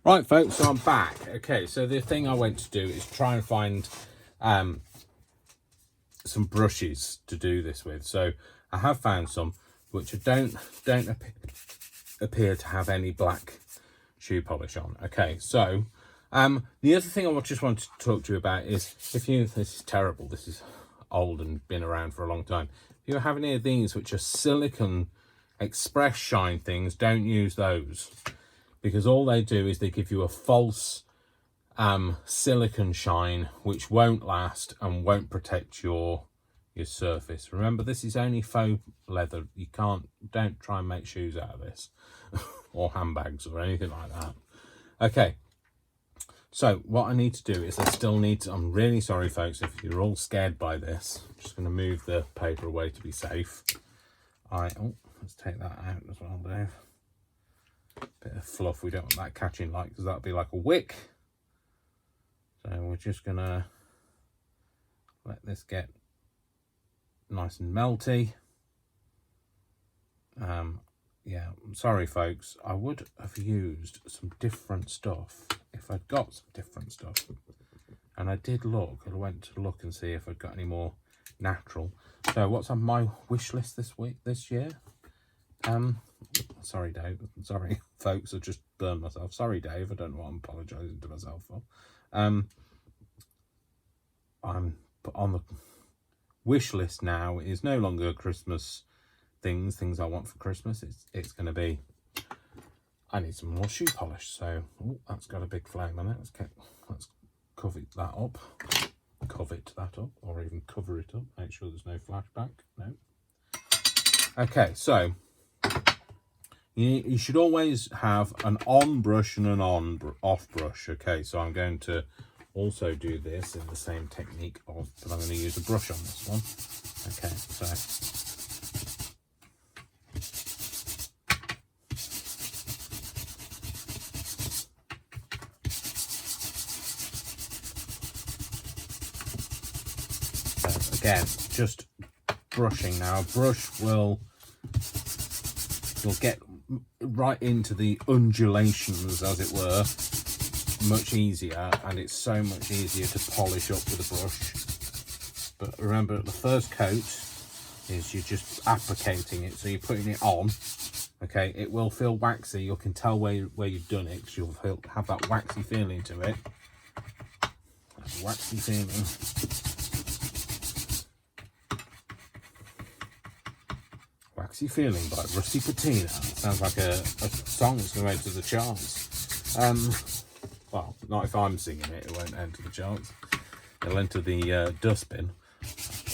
Right, folks, so I'm back. Okay, so the thing I went to do is try and find some brushes to do this with. So I have found some which don't appear to have any black shoe polish on. Okay, so the other thing I just wanted to talk to you about is this is terrible, this is old and been around for a long time. If you have any of these which are silicone express shine things, don't use those, because all they do is they give you a false silicone shine which won't last and won't protect your surface. Remember, this is only faux leather. Don't try and make shoes out of this or handbags or anything like that. Okay, so what I need to do is I'm really sorry, folks, if you're all scared by this. I'm just going to move the paper away to be safe. Let's take that out as well, Dave. Bit of fluff, we don't want that catching light because that'll be like a wick. So we're just gonna let this get nice and melty. Yeah, I'm sorry, folks, I would have used some different stuff if I'd got some different stuff, and I did look. I went to look and see if I'd got any more natural. So what's on my wish list this year? Sorry, Dave. Sorry, folks. I just burned myself. Sorry, Dave. I don't know what I'm apologising to myself for. I'm on the wish list now. Is no longer Christmas things I want for Christmas. It's going to be, I need some more shoe polish. So that's got a big flame on it. Let's covet that up, or even cover it up. Make sure there's no flashback. No. Okay, so you should always have an on brush and an off brush. Okay, so I'm going to also do this in the same technique but I'm going to use a brush on this one. Okay, so again, just brushing now. A brush you'll get right into the undulations, as it were, much easier, and it's so much easier to polish up with a brush. But remember, the first coat is you're just applicating it, so you're putting it on. Okay, it will feel waxy. You can tell where you've done it, because you'll have that waxy feeling to it. That waxy feeling. Waxy Feeling by Rusty Patina. Sounds like a song that's going to enter the charts. Well, not if I'm singing it, it won't enter the charts. It'll enter the dustbin,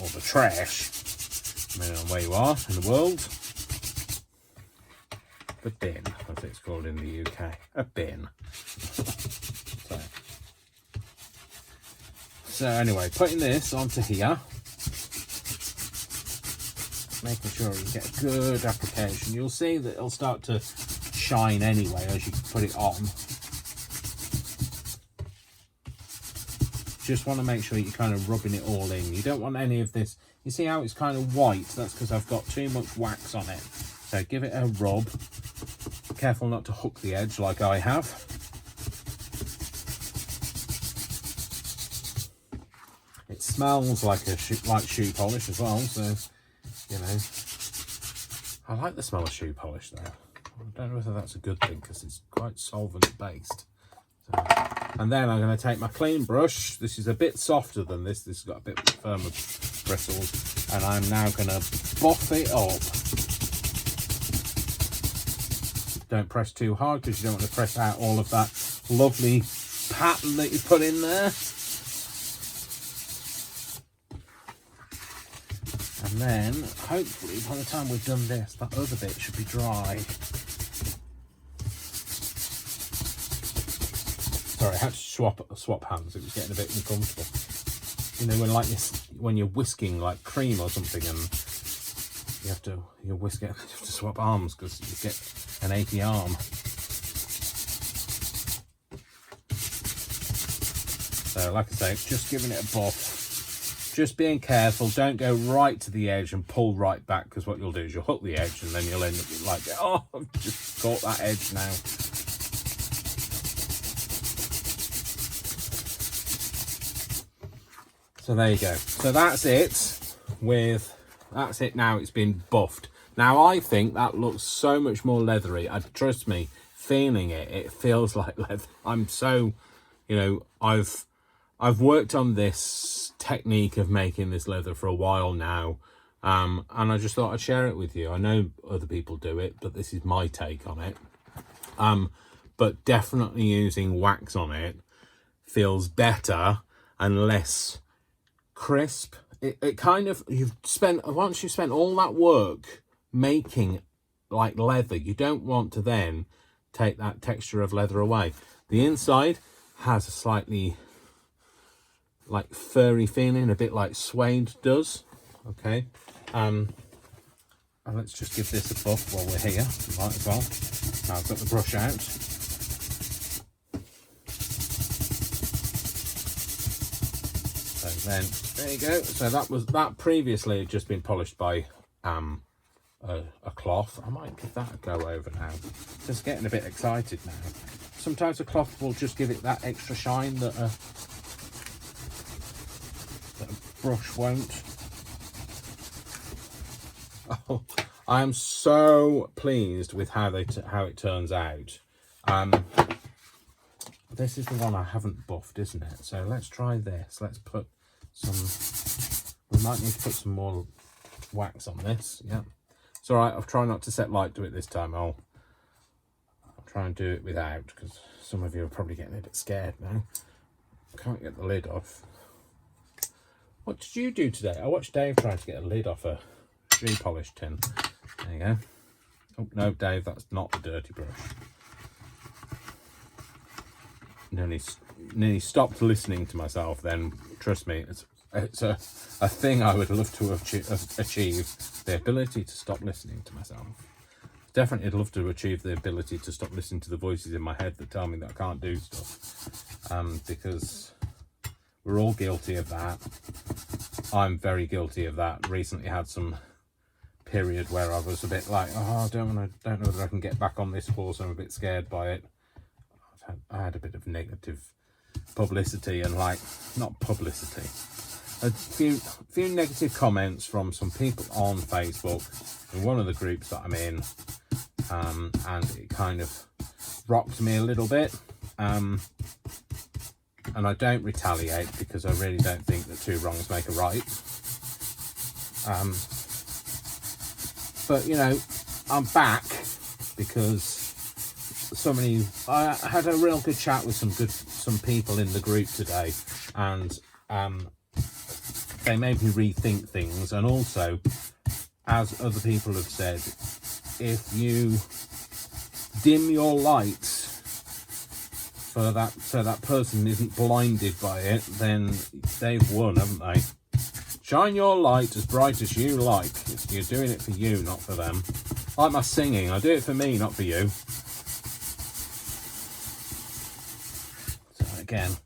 or the trash, depending on where you are in the world. The bin, as it's called in the UK. A bin. So anyway, putting this onto here, making sure you get a good application. You'll see that it'll start to shine anyway as you put it on. Just want to make sure you're kind of rubbing it all in. You don't want any of this. You see how it's kind of white? That's because I've got too much wax on it. So give it a rub. Careful not to hook the edge like I have. It smells like shoe polish as well, so you know, I like the smell of shoe polish though. I don't know whether that's a good thing because it's quite solvent based. So, and then I'm going to take my clean brush. This is a bit softer than this. This has got a bit firmer bristles, and I'm now going to buff it up. Don't press too hard because you don't want to press out all of that lovely pattern that you put in there. And then, hopefully, by the time we've done this, that other bit should be dry. Sorry, I had to swap hands. It was getting a bit uncomfortable. You know, when you're whisking like cream or something, and you have to swap arms because you get an achy arm. So, like I say, just giving it a buff. Just being careful, don't go right to the edge and pull right back, because what you'll do is you'll hook the edge and then you'll end up like, oh, I've just caught that edge now. So there you go. So that's it that's it now. It's been buffed. Now I think that looks so much more leathery. Trust me, feeling it, it feels like leather. I'm so, you know, I've worked on this technique of making this leather for a while now. And I just thought I'd share it with you. I know other people do it, but this is my take on it. But definitely using wax on it feels better and less crisp. It kind of, once you've spent all that work making like leather, you don't want to then take that texture of leather away. The inside has a slightly like furry feeling, a bit like suede does. Okay, and let's just give this a buff while we're here. Might as well. Now I've got the brush out. So then there you go. So that previously had just been polished by a cloth. I might give that a go over now. Just getting a bit excited now. Sometimes a cloth will just give it that extra shine that a brush won't. Oh, I am so pleased with how it turns out. This is the one I haven't buffed, isn't it? So let's try this. Let's put some. We might need to put some more wax on this. Yeah, it's all right. I'll try not to set light to it this time. I'll try and do it without, because some of you are probably getting a bit scared now. Can't get the lid off. What did you do today? I watched Dave try to get a lid off a repolished tin. There you go. Oh no, Dave, that's not the dirty brush. Nearly stopped listening to myself then. Trust me, it's a thing I would love to achieve, the ability to stop listening to myself. Definitely love to achieve the ability to stop listening to the voices in my head that tell me that I can't do stuff, because we're all guilty of that. I'm very guilty of that. Recently had some period where I was a bit like, oh, I don't know whether I can get back on this horse. I'm a bit scared by it. I had a bit of negative publicity, and like, not publicity, a few negative comments from some people on Facebook in one of the groups that I'm in, and it kind of rocked me a little bit, and I don't retaliate, because I really don't think that two wrongs make a right. But you know, I'm back because I had a real good chat with some people in the group today, and they made me rethink things. And also, as other people have said, if you dim your lights so that person isn't blinded by it, then they've won, haven't they? Shine your light as bright as you like. You're doing it for you, not for them. Like my singing, I do it for me, not for you. So again,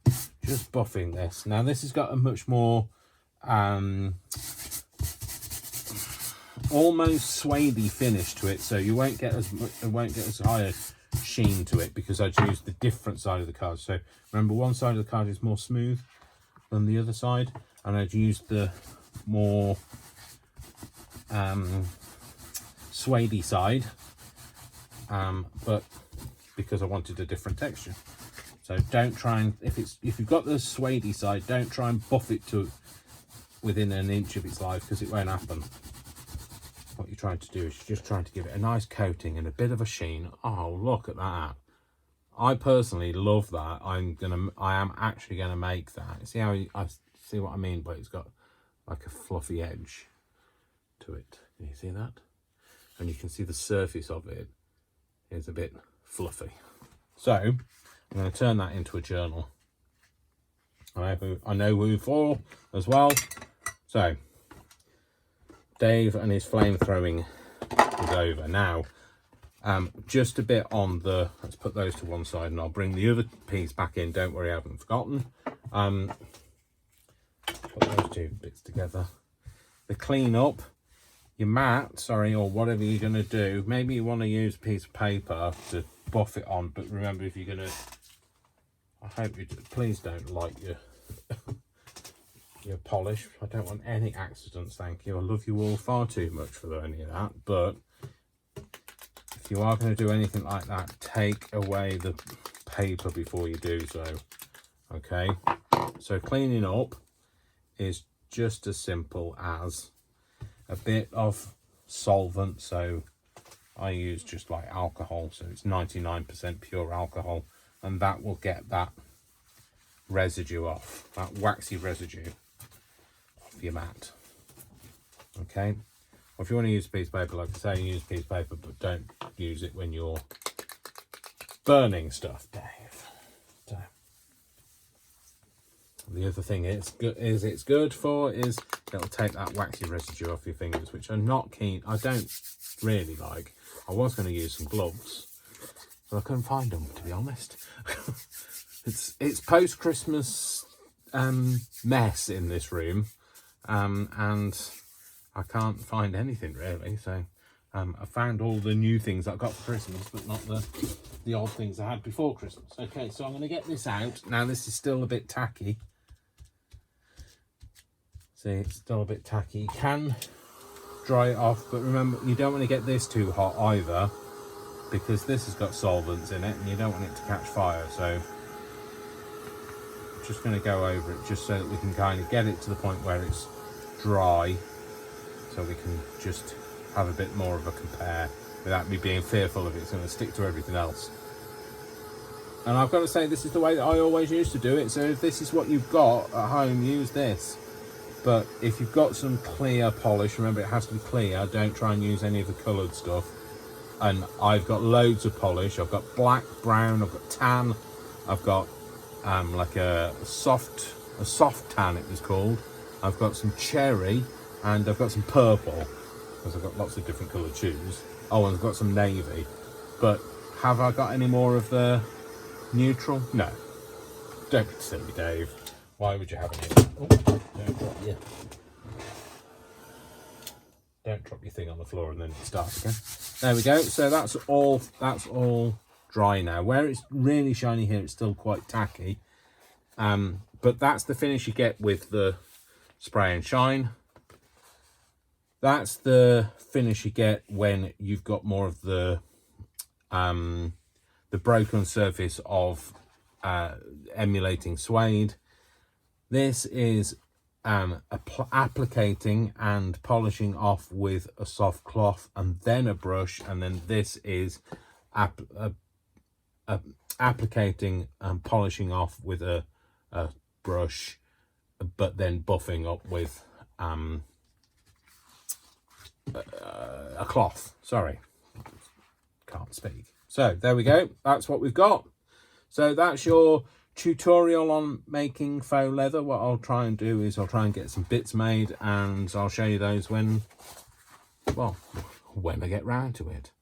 just buffing this. Now this has got a much more almost suedey finish to it, so you won't get as high a sheen to it, because I've used the different side of the card. So remember, one side of the card is more smooth than the other side, and I'd used the more suedey side, but because I wanted a different texture. So don't try and, if you've got the suedey side, don't try and buff it to within an inch of its life, because it won't happen. What you're trying to do is you're just trying to give it a nice coating and a bit of a sheen. Oh, look at that. I personally love that. I am actually gonna make that. See how I see what I mean? But it's got like a fluffy edge to it. Can you see that? And you can see the surface of it is a bit fluffy. So I'm going to turn that into a journal. I know who for as well. So Dave and his flame throwing is over. Now just a bit on the, let's put those to one side, and I'll bring the other piece back in. Don't worry, I haven't forgotten. Put those two bits together. The clean up your mat, or whatever you're going to do. Maybe you want to use a piece of paper to buff it on, but remember, if you're going to, I hope you do, please don't light your your polish. I don't want any accidents, thank you. I love you all far too much for any of that. But if you are going to do anything like that, take away the paper before you do so. Okay, so cleaning up is just as simple as a bit of solvent. So I use just like alcohol, so it's 99% pure alcohol, and that will get that residue off, that waxy residue off your mat. Okay, or if you want to use a piece of paper, like I say, use a piece of paper, but don't use it when you're burning stuff, Dave. So the other thing it's good for is it'll take that waxy residue off your fingers, which I'm not keen. I don't really like. I was going to use some gloves, but I couldn't find them, to be honest. It's post-Christmas mess in this room, and I can't find anything really. So I found all the new things I got for Christmas, but not the old things I had before Christmas. Okay, so I'm going to get this out. Now this is still a bit tacky. See, it's still a bit tacky. You can dry it off, but remember, you don't want to get this too hot either, because this has got solvents in it and you don't want it to catch fire. So I'm just going to go over it just so that we can kind of get it to the point where it's dry, so we can just have a bit more of a compare without me being fearful of it's going to stick to everything else. And I've got to say, this is the way that I always used to do it. So if this is what you've got at home, use this. But if you've got some clear polish, remember it has to be clear. Don't try and use any of the coloured stuff. And I've got loads of polish. I've got black, brown, I've got tan, I've got like a soft tan it was called. I've got some cherry, and I've got some purple, because I've got lots of different coloured shoes. Oh, and I've got some navy. But have I got any more of the neutral? No. Don't be silly, Dave. Why would you have any? Oh, don't drop your thing on the floor and then it starts again. There we go. So that's all dry now. Where it's really shiny here, it's still quite tacky. But that's the finish you get with the spray and shine. That's the finish you get when you've got more of the broken surface of emulating suede. This is applicating and polishing off with a soft cloth and then a brush, and then this is applicating and polishing off with a brush, but then buffing up with a cloth. Sorry, can't speak. So there we go, that's what we've got. So that's your tutorial on making faux leather. What I'll try and do is I'll try and get some bits made, and I'll show you those when I get round to it.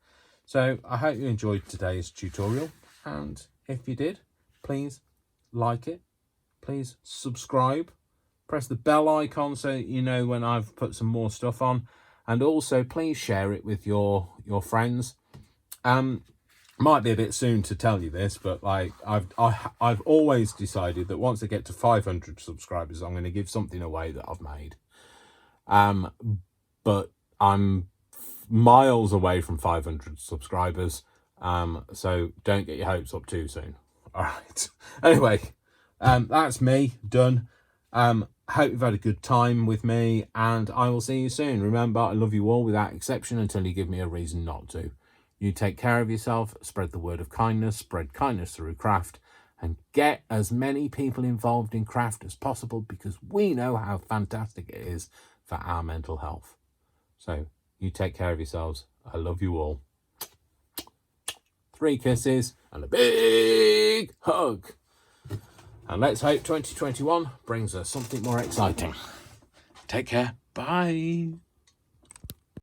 So I hope you enjoyed today's tutorial, and if you did, please like it, please subscribe, press the bell icon so that you know when I've put some more stuff on, and also please share it with your friends. Might be a bit soon to tell you this, but like I've always decided that once I get to 500 subscribers, I'm going to give something away that I've made. But I'm miles away from 500 subscribers, so don't get your hopes up too soon. All right. Anyway, that's me done. Hope you've had a good time with me, and I will see you soon. Remember, I love you all without exception until you give me a reason not to. You take care of yourself, spread the word of kindness, spread kindness through craft, and get as many people involved in craft as possible, because we know how fantastic it is for our mental health. So you take care of yourselves. I love you all. 3 kisses and a big hug. And let's hope 2021 brings us something more exciting. Take care. Bye.